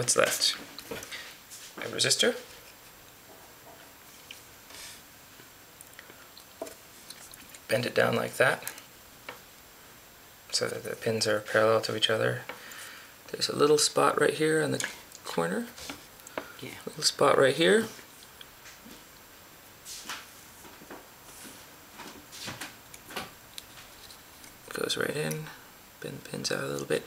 what's left? A resistor. Bend it down like that so that the pins are parallel to each other. There's a little spot right here in the corner. Yeah. Little spot right here. Goes right in. Bend the pins out a little bit.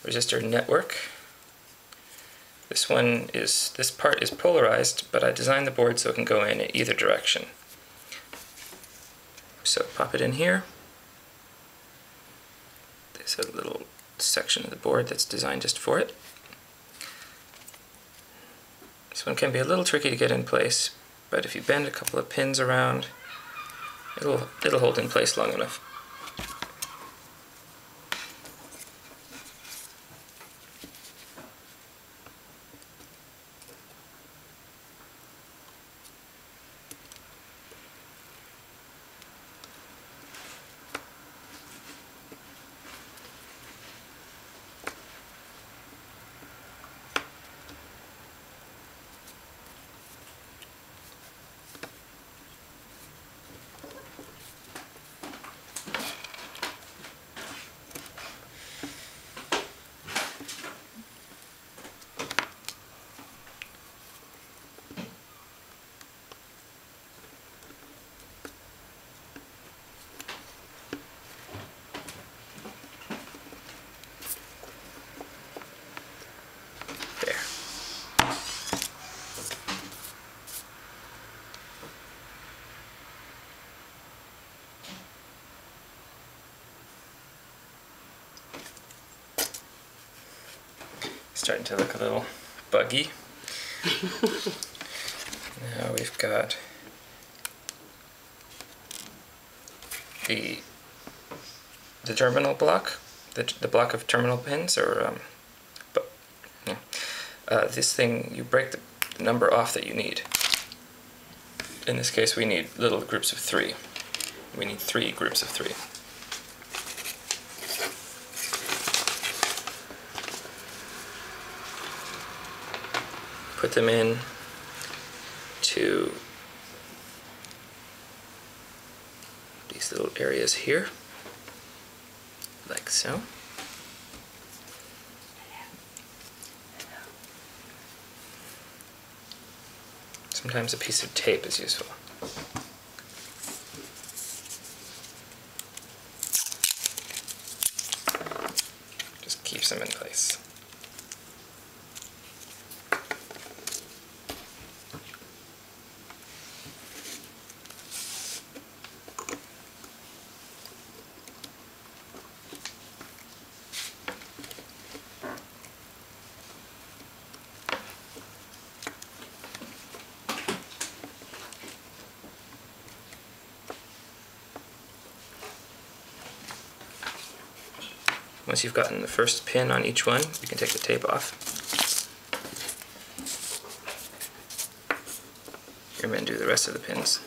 Resistor network. This part is polarized, but I designed the board so it can go in either direction. So pop it in here. There's a little section of the board that's designed just for it. This one can be a little tricky to get in place, but if you bend a couple of pins around, it'll hold in place long enough. Starting to look a little buggy. Now we've got the terminal block, the block of terminal pins, or this thing, you break the number off that you need. In this case, we need little groups of 3. We need 3 groups of 3. Put them in to these little areas here, like so. Sometimes a piece of tape is useful. Just keeps them in place. Once you've gotten the first pin on each one, you can take the tape off. Here, and do the rest of the pins.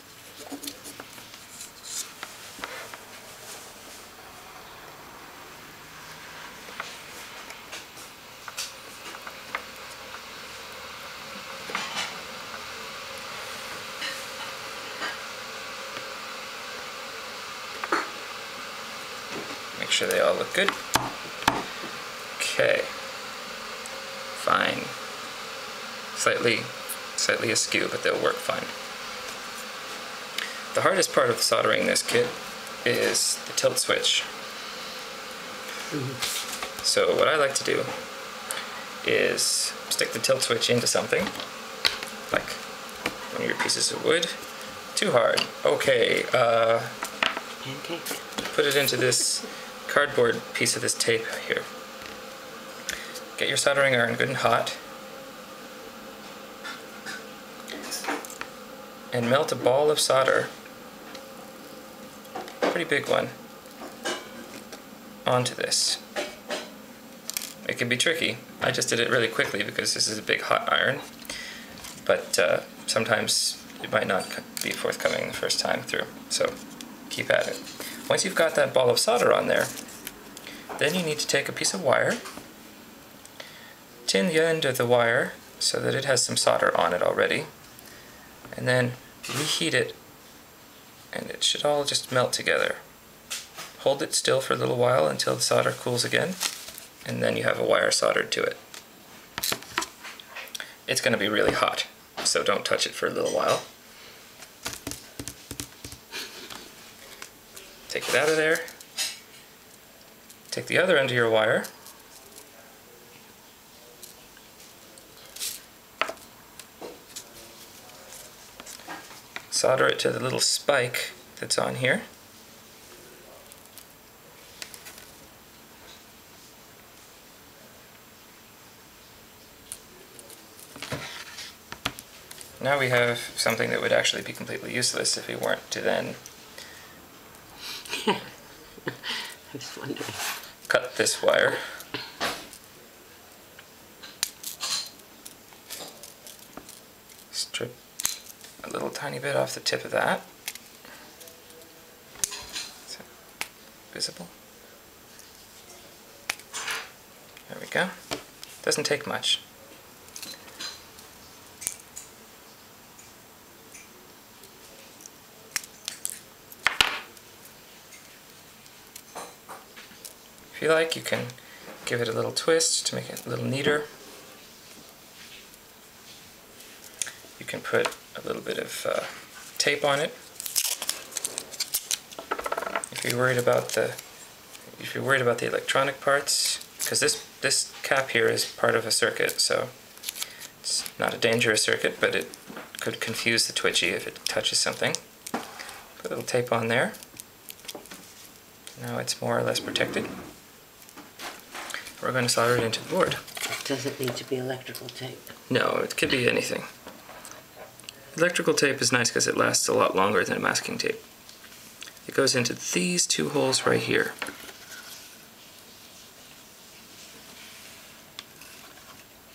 Make sure they all look good. Okay, fine. Slightly askew, but they'll work fine. The hardest part of soldering this kit is the tilt switch. So what I like to do is stick the tilt switch into something, like one of your pieces of wood. Too hard. Okay, put it into this cardboard piece of this tape here. Get your soldering iron good and hot. and melt a ball of solder, pretty big one, onto this. It can be tricky. I just did it really quickly because this is a big hot iron, but sometimes it might not be forthcoming the first time through, so keep at it. Once you've got that ball of solder on there, then you need to take a piece of wire, tin the end of the wire so that it has some solder on it already, and then reheat it, and it should all just melt together. Hold it still for a little while until the solder cools again, and then you have a wire soldered to it. It's going to be really hot, so don't touch it for a little while. Take it out of there. Take the other end of your wire, solder it to the little spike that's on here. Now we have something that would actually be completely useless if we weren't to then I was wondering. Cut this wire. Strip a little tiny bit off the tip of that. Is that visible? There we go. Doesn't take much. If you like, you can give it a little twist to make it a little neater. You can put a little bit of tape on it. If you're worried about the electronic parts, because this cap here is part of a circuit, so it's not a dangerous circuit, but it could confuse the twitchie if it touches something. Put a little tape on there. Now it's more or less protected. We're going to solder it into the board. It doesn't need to be electrical tape. No, it could be anything. Electrical tape is nice because it lasts a lot longer than masking tape. It goes into these two holes right here.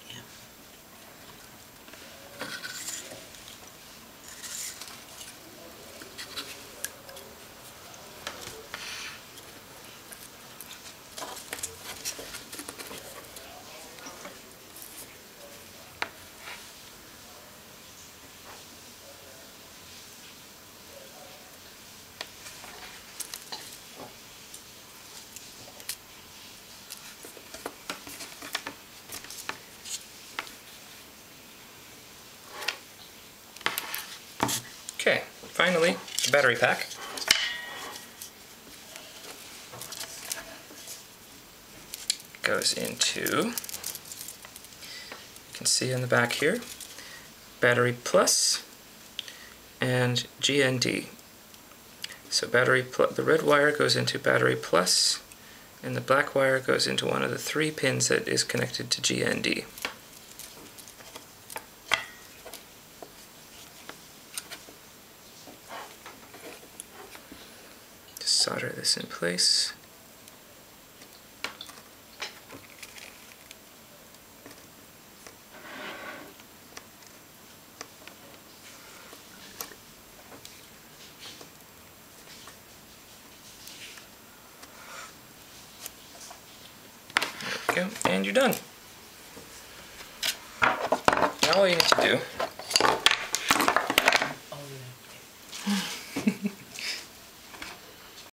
Yeah. Okay, finally, the battery pack. Goes into, you can see on the back here, battery plus and GND. So the red wire goes into battery plus, and the black wire goes into one of the 3 pins that is connected to GND. Solder this in place. There we go, and you're done. Now all you need to do